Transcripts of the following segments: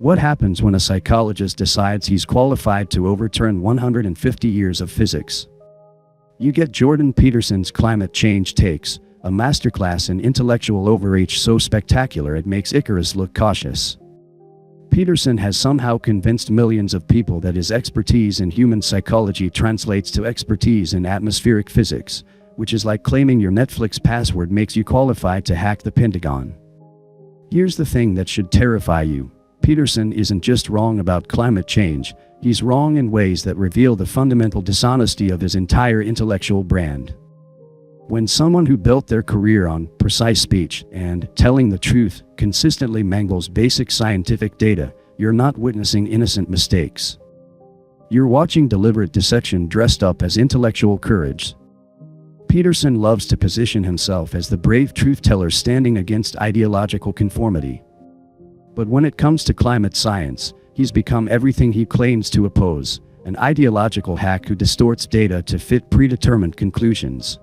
What happens when a psychologist decides he's qualified to overturn 150 years of physics? You get Jordan Peterson's climate change takes, a masterclass in intellectual overreach so spectacular it makes Icarus look cautious. Peterson has somehow convinced millions of people that his expertise in human psychology translates to expertise in atmospheric physics, which is like claiming your Netflix password makes you qualified to hack the Pentagon. Here's the thing that should terrify you. Peterson isn't just wrong about climate change, he's wrong in ways that reveal the fundamental dishonesty of his entire intellectual brand. When someone who built their career on precise speech and telling the truth consistently mangles basic scientific data, you're not witnessing innocent mistakes. You're watching deliberate deception dressed up as intellectual courage. Peterson loves to position himself as the brave truth-teller standing against ideological conformity. But when it comes to climate science, he's become everything he claims to oppose, an ideological hack who distorts data to fit predetermined conclusions.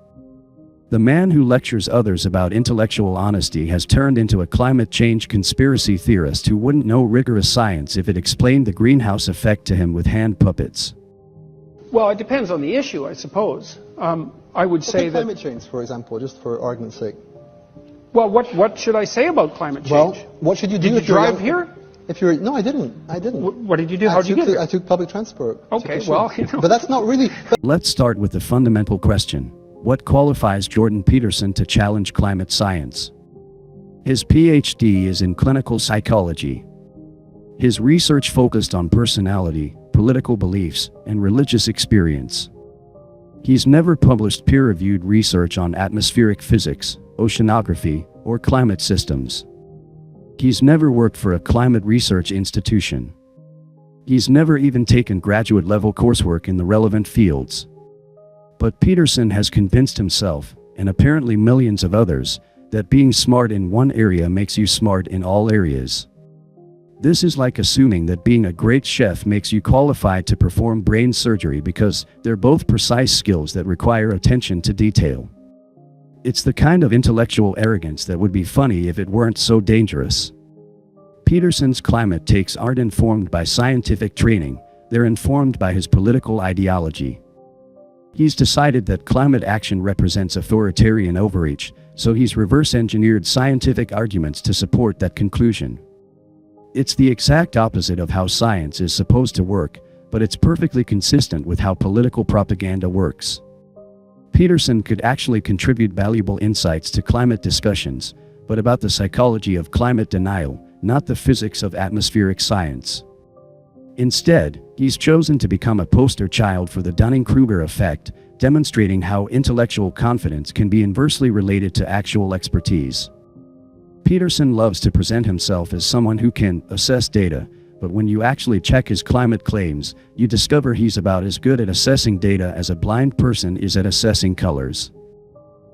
The man who lectures others about intellectual honesty has turned into a climate change conspiracy theorist who wouldn't know rigorous science if it explained the greenhouse effect to him with hand puppets. Well, it depends on the issue, I suppose. I would say that climate change, for example, just for argument's sake. Well, what should I say about climate change? Well, what should you do Did if you you're drive here? If you're no, I didn't. What did you do? How did you get here? I took public transport. Okay, well, but that's not really. Let's start with the fundamental question. What qualifies Jordan Peterson to challenge climate science? His PhD is in clinical psychology. His research focused on personality, political beliefs, and religious experience. He's never published peer-reviewed research on atmospheric physics, oceanography, or climate systems. He's never worked for a climate research institution. He's never even taken graduate-level coursework in the relevant fields. But Peterson has convinced himself, and apparently millions of others, that being smart in one area makes you smart in all areas. This is like assuming that being a great chef makes you qualified to perform brain surgery because they're both precise skills that require attention to detail. It's the kind of intellectual arrogance that would be funny if it weren't so dangerous. Peterson's climate takes aren't informed by scientific training, they're informed by his political ideology. He's decided that climate action represents authoritarian overreach, so he's reverse-engineered scientific arguments to support that conclusion. It's the exact opposite of how science is supposed to work, but it's perfectly consistent with how political propaganda works. Peterson could actually contribute valuable insights to climate discussions, but about the psychology of climate denial, not the physics of atmospheric science. Instead, he's chosen to become a poster child for the Dunning-Kruger effect, demonstrating how intellectual confidence can be inversely related to actual expertise. Peterson loves to present himself as someone who can assess data, but when you actually check his climate claims, you discover he's about as good at assessing data as a blind person is at assessing colors.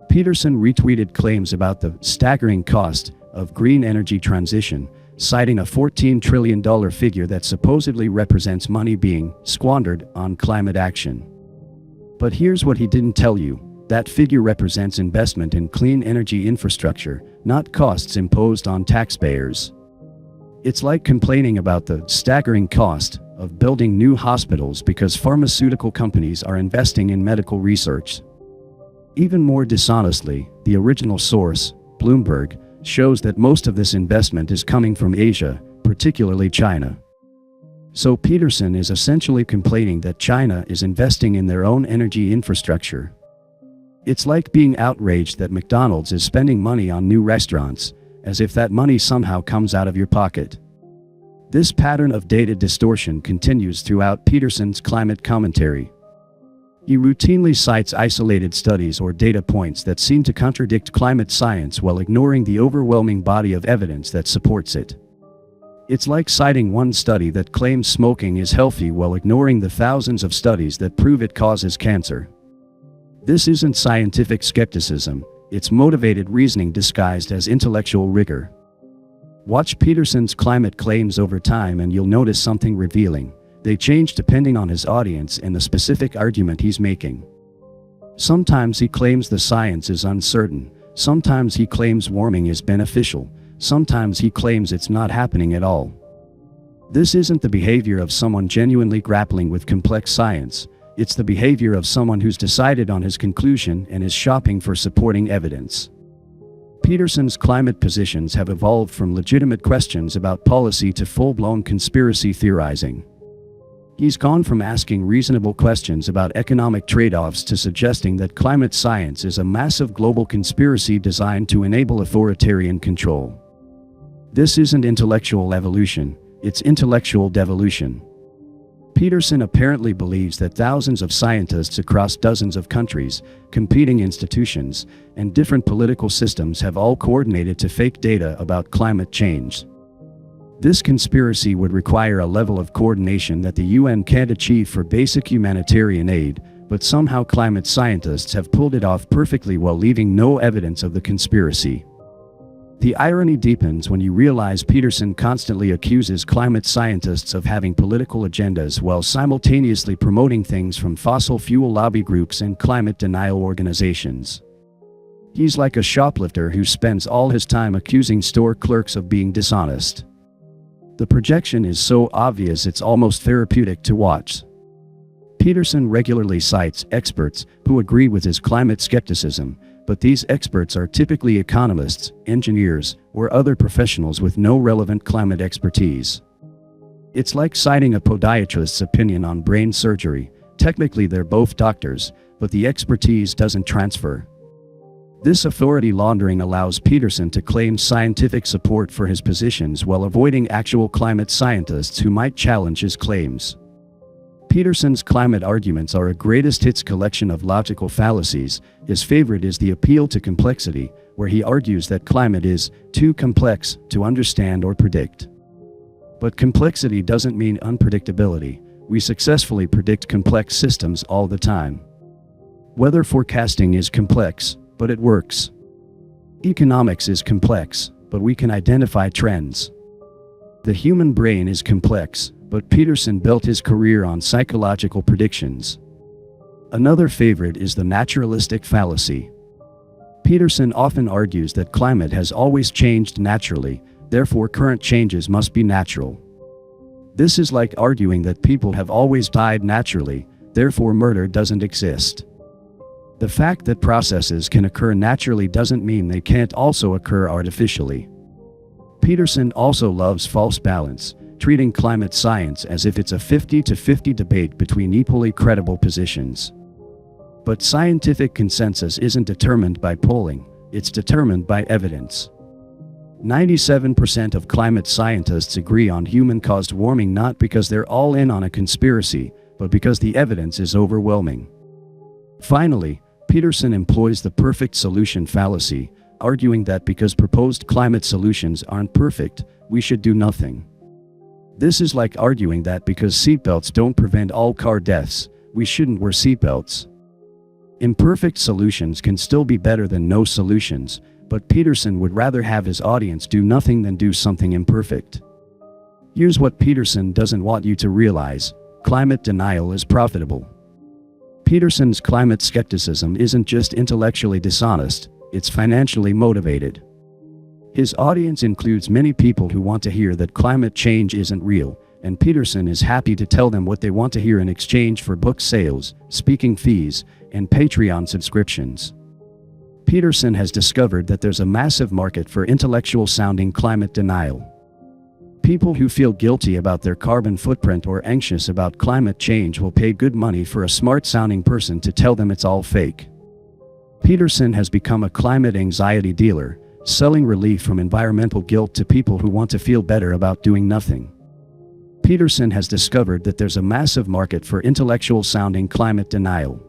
Peterson retweeted claims about the staggering cost of green energy transition, citing a $14 trillion figure that supposedly represents money being squandered on climate action. But here's what he didn't tell you. That figure represents investment in clean energy infrastructure, not costs imposed on taxpayers. It's like complaining about the staggering cost of building new hospitals because pharmaceutical companies are investing in medical research. Even more dishonestly, the original source, Bloomberg, shows that most of this investment is coming from Asia, particularly China. So Peterson is essentially complaining that China is investing in their own energy infrastructure. It's like being outraged that McDonald's is spending money on new restaurants, as if that money somehow comes out of your pocket. This pattern of data distortion continues throughout Peterson's climate commentary. He routinely cites isolated studies or data points that seem to contradict climate science while ignoring the overwhelming body of evidence that supports it. It's like citing one study that claims smoking is healthy while ignoring the thousands of studies that prove it causes cancer. This isn't scientific skepticism, it's motivated reasoning disguised as intellectual rigor. Watch Peterson's climate claims over time and you'll notice something revealing. They change depending on his audience and the specific argument he's making. Sometimes he claims the science is uncertain, sometimes he claims warming is beneficial, sometimes he claims it's not happening at all. This isn't the behavior of someone genuinely grappling with complex science, it's the behavior of someone who's decided on his conclusion and is shopping for supporting evidence. Peterson's climate positions have evolved from legitimate questions about policy to full-blown conspiracy theorizing. He's gone from asking reasonable questions about economic trade-offs to suggesting that climate science is a massive global conspiracy designed to enable authoritarian control. This isn't intellectual evolution, it's intellectual devolution. Peterson apparently believes that thousands of scientists across dozens of countries, competing institutions, and different political systems have all coordinated to fake data about climate change. This conspiracy would require a level of coordination that the UN can't achieve for basic humanitarian aid, but somehow climate scientists have pulled it off perfectly while leaving no evidence of the conspiracy. The irony deepens when you realize Peterson constantly accuses climate scientists of having political agendas while simultaneously promoting things from fossil fuel lobby groups and climate denial organizations. He's like a shoplifter who spends all his time accusing store clerks of being dishonest. The projection is so obvious it's almost therapeutic to watch. Peterson regularly cites experts who agree with his climate skepticism, but these experts are typically economists, engineers, or other professionals with no relevant climate expertise. It's like citing a podiatrist's opinion on brain surgery. Technically they're both doctors, but the expertise doesn't transfer. This authority laundering allows Peterson to claim scientific support for his positions while avoiding actual climate scientists who might challenge his claims. Peterson's climate arguments are a greatest hits collection of logical fallacies. His favorite is the appeal to complexity, where he argues that climate is too complex to understand or predict. But complexity doesn't mean unpredictability. We successfully predict complex systems all the time. Weather forecasting is complex, but it works. Economics is complex, but we can identify trends. The human brain is complex, but Peterson built his career on psychological predictions. Another favorite is the naturalistic fallacy. Peterson often argues that climate has always changed naturally, therefore current changes must be natural. This is like arguing that people have always died naturally, therefore murder doesn't exist. The fact that processes can occur naturally doesn't mean they can't also occur artificially. Peterson also loves false balance, treating climate science as if it's a 50-50 debate between equally credible positions. But scientific consensus isn't determined by polling, it's determined by evidence. 97% of climate scientists agree on human-caused warming not because they're all in on a conspiracy, but because the evidence is overwhelming. Finally, Peterson employs the perfect solution fallacy, arguing that because proposed climate solutions aren't perfect, we should do nothing. This is like arguing that because seatbelts don't prevent all car deaths, we shouldn't wear seatbelts. Imperfect solutions can still be better than no solutions, but Peterson would rather have his audience do nothing than do something imperfect. Here's what Peterson doesn't want you to realize: climate denial is profitable. Peterson's climate skepticism isn't just intellectually dishonest, it's financially motivated. His audience includes many people who want to hear that climate change isn't real, and Peterson is happy to tell them what they want to hear in exchange for book sales, speaking fees, and Patreon subscriptions. Peterson has discovered that there's a massive market for intellectual-sounding climate denial. People who feel guilty about their carbon footprint or anxious about climate change will pay good money for a smart-sounding person to tell them it's all fake. Peterson has become a climate anxiety dealer, selling relief from environmental guilt to people who want to feel better about doing nothing. Peterson has discovered that there's a massive market for intellectual-sounding climate denial.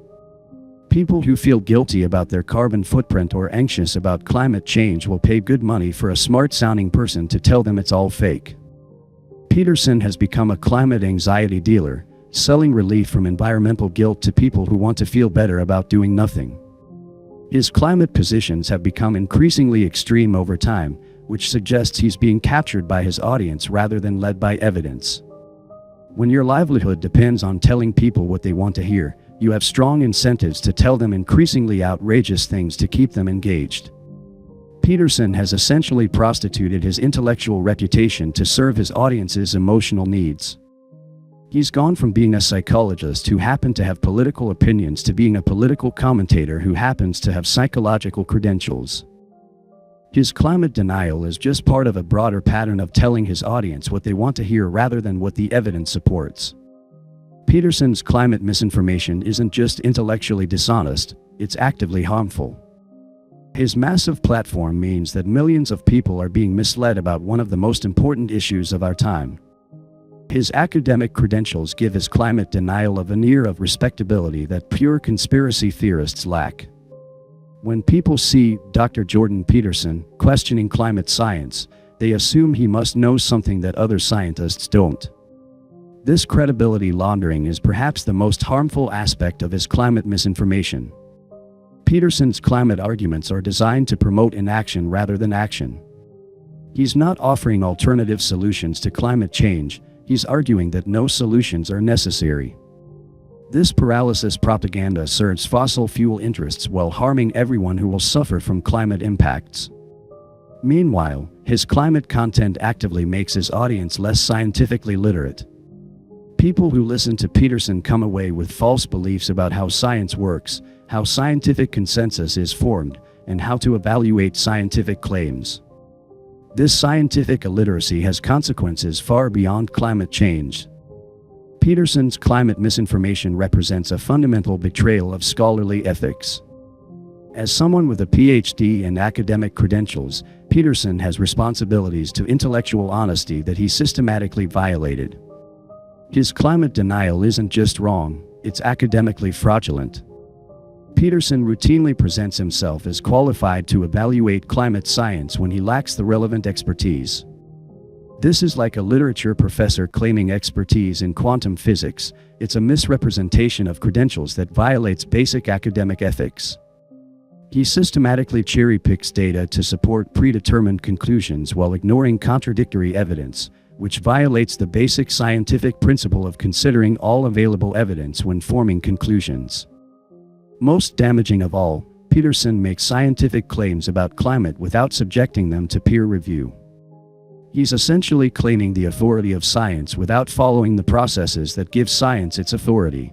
People who feel guilty about their carbon footprint or anxious about climate change will pay good money for a smart-sounding person to tell them it's all fake. Peterson has become a climate anxiety dealer, selling relief from environmental guilt to people who want to feel better about doing nothing. His climate positions have become increasingly extreme over time, which suggests he's being captured by his audience rather than led by evidence. When your livelihood depends on telling people what they want to hear, you have strong incentives to tell them increasingly outrageous things to keep them engaged. Peterson has essentially prostituted his intellectual reputation to serve his audience's emotional needs. He's gone from being a psychologist who happened to have political opinions to being a political commentator who happens to have psychological credentials. His climate denial is just part of a broader pattern of telling his audience what they want to hear rather than what the evidence supports. Peterson's climate misinformation isn't just intellectually dishonest, it's actively harmful. His massive platform means that millions of people are being misled about one of the most important issues of our time. His academic credentials give his climate denial a veneer of respectability that pure conspiracy theorists lack. When people see Dr. Jordan Peterson questioning climate science, they assume he must know something that other scientists don't. This credibility laundering is perhaps the most harmful aspect of his climate misinformation. Peterson's climate arguments are designed to promote inaction rather than action. He's not offering alternative solutions to climate change, he's arguing that no solutions are necessary. This paralysis propaganda serves fossil fuel interests while harming everyone who will suffer from climate impacts. Meanwhile, his climate content actively makes his audience less scientifically literate. People who listen to Peterson come away with false beliefs about how science works, how scientific consensus is formed, and how to evaluate scientific claims. This scientific illiteracy has consequences far beyond climate change. Peterson's climate misinformation represents a fundamental betrayal of scholarly ethics. As someone with a PhD and academic credentials, Peterson has responsibilities to intellectual honesty that he systematically violated. His climate denial isn't just wrong, it's academically fraudulent. Peterson routinely presents himself as qualified to evaluate climate science when he lacks the relevant expertise. This is like a literature professor claiming expertise in quantum physics. It's a misrepresentation of credentials that violates basic academic ethics. He systematically cherry-picks data to support predetermined conclusions while ignoring contradictory evidence, which violates the basic scientific principle of considering all available evidence when forming conclusions. Most damaging of all, Peterson makes scientific claims about climate without subjecting them to peer review. He's essentially claiming the authority of science without following the processes that give science its authority.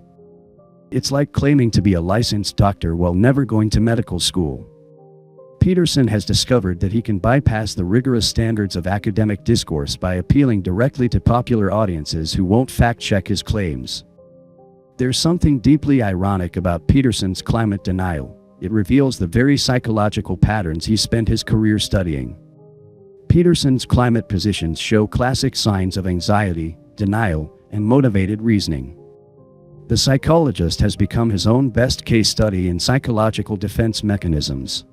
It's like claiming to be a licensed doctor while never going to medical school. Peterson has discovered that he can bypass the rigorous standards of academic discourse by appealing directly to popular audiences who won't fact-check his claims. There's something deeply ironic about Peterson's climate denial. It reveals the very psychological patterns he spent his career studying. Peterson's climate positions show classic signs of anxiety, denial, and motivated reasoning. The psychologist has become his own best case study in psychological defense mechanisms.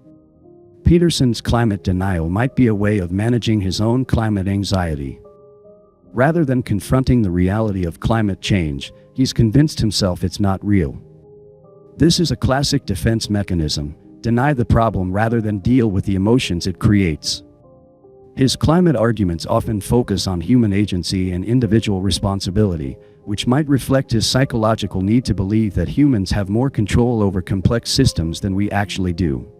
Peterson's climate denial might be a way of managing his own climate anxiety. Rather than confronting the reality of climate change, he's convinced himself it's not real. This is a classic defense mechanism: deny the problem rather than deal with the emotions it creates. His climate arguments often focus on human agency and individual responsibility, which might reflect his psychological need to believe that humans have more control over complex systems than we actually do.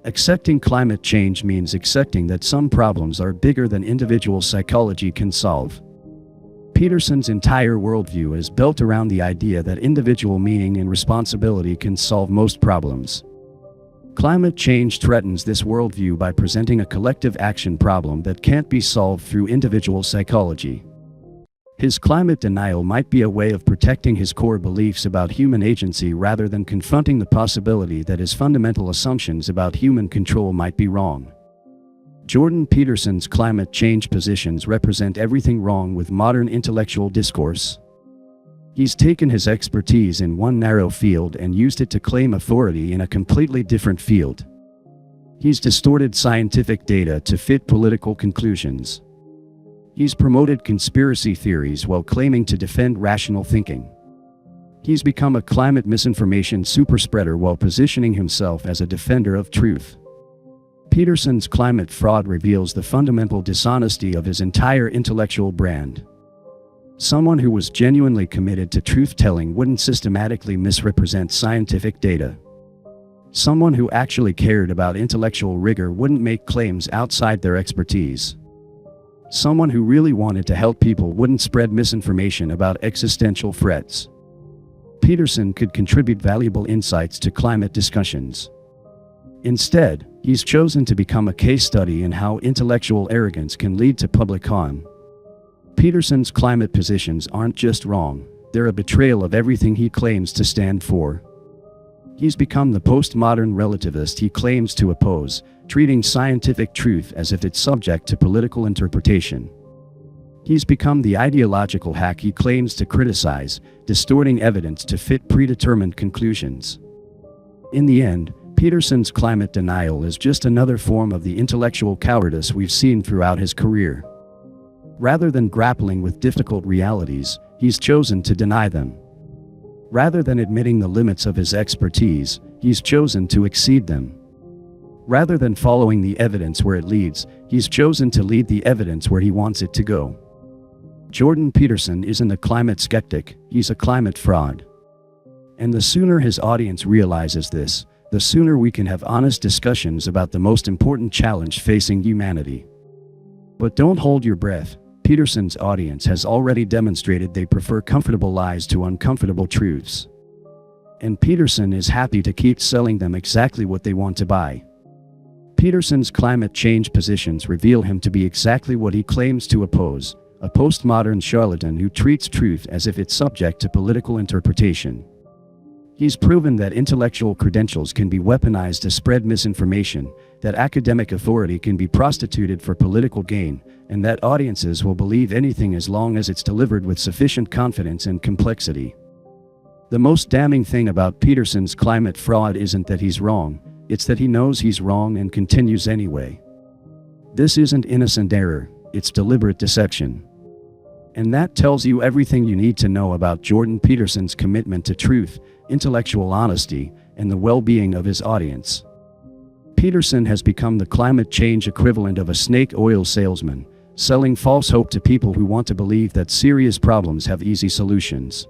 Accepting climate change means accepting that some problems are bigger than individual psychology can solve. Peterson's entire worldview is built around the idea that individual meaning and responsibility can solve most problems. Climate change threatens this worldview by presenting a collective action problem that can't be solved through individual psychology. His climate denial might be a way of protecting his core beliefs about human agency rather than confronting the possibility that his fundamental assumptions about human control might be wrong. Jordan Peterson's climate change positions represent everything wrong with modern intellectual discourse. He's taken his expertise in one narrow field and used it to claim authority in a completely different field. He's distorted scientific data to fit political conclusions. He's promoted conspiracy theories while claiming to defend rational thinking. He's become a climate misinformation superspreader while positioning himself as a defender of truth. Peterson's climate fraud reveals the fundamental dishonesty of his entire intellectual brand. Someone who was genuinely committed to truth-telling wouldn't systematically misrepresent scientific data. Someone who actually cared about intellectual rigor wouldn't make claims outside their expertise. Someone who really wanted to help people wouldn't spread misinformation about existential threats. Peterson could contribute valuable insights to climate discussions. Instead, he's chosen to become a case study in how intellectual arrogance can lead to public harm. Peterson's climate positions aren't just wrong, they're a betrayal of everything he claims to stand for. He's become the postmodern relativist he claims to oppose, treating scientific truth as if it's subject to political interpretation. He's become the ideological hack he claims to criticize, distorting evidence to fit predetermined conclusions. In the end, Peterson's climate denial is just another form of the intellectual cowardice we've seen throughout his career. Rather than grappling with difficult realities, he's chosen to deny them. Rather than admitting the limits of his expertise, he's chosen to exceed them. Rather than following the evidence where it leads, he's chosen to lead the evidence where he wants it to go. Jordan Peterson isn't a climate skeptic, he's a climate fraud. And the sooner his audience realizes this, the sooner we can have honest discussions about the most important challenge facing humanity. But don't hold your breath. Peterson's audience has already demonstrated they prefer comfortable lies to uncomfortable truths. And Peterson is happy to keep selling them exactly what they want to buy. Peterson's climate change positions reveal him to be exactly what he claims to oppose, a postmodern charlatan who treats truth as if it's subject to political interpretation. He's proven that intellectual credentials can be weaponized to spread misinformation, that academic authority can be prostituted for political gain, and that audiences will believe anything as long as it's delivered with sufficient confidence and complexity. The most damning thing about Peterson's climate fraud isn't that he's wrong, it's that he knows he's wrong and continues anyway. This isn't innocent error, it's deliberate deception. And that tells you everything you need to know about Jordan Peterson's commitment to truth, intellectual honesty, and the well-being of his audience. Peterson has become the climate change equivalent of a snake oil salesman, selling false hope to people who want to believe that serious problems have easy solutions.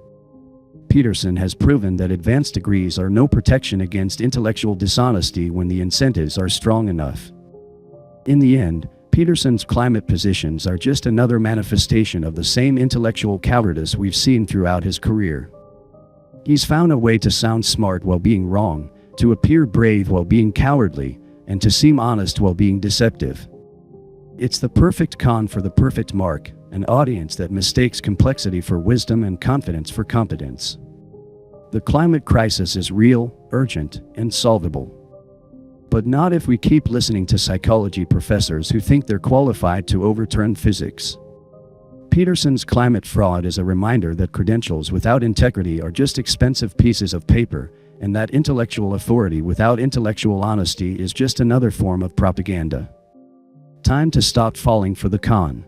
Peterson has proven that advanced degrees are no protection against intellectual dishonesty when the incentives are strong enough. In the end, Peterson's climate positions are just another manifestation of the same intellectual cowardice we've seen throughout his career. He's found a way to sound smart while being wrong, to appear brave while being cowardly, and to seem honest while being deceptive. It's the perfect con for the perfect mark, an audience that mistakes complexity for wisdom and confidence for competence. The climate crisis is real, urgent, and solvable. But not if we keep listening to psychology professors who think they're qualified to overturn physics. Peterson's climate fraud is a reminder that credentials without integrity are just expensive pieces of paper, and that intellectual authority without intellectual honesty is just another form of propaganda. Time to stop falling for the con.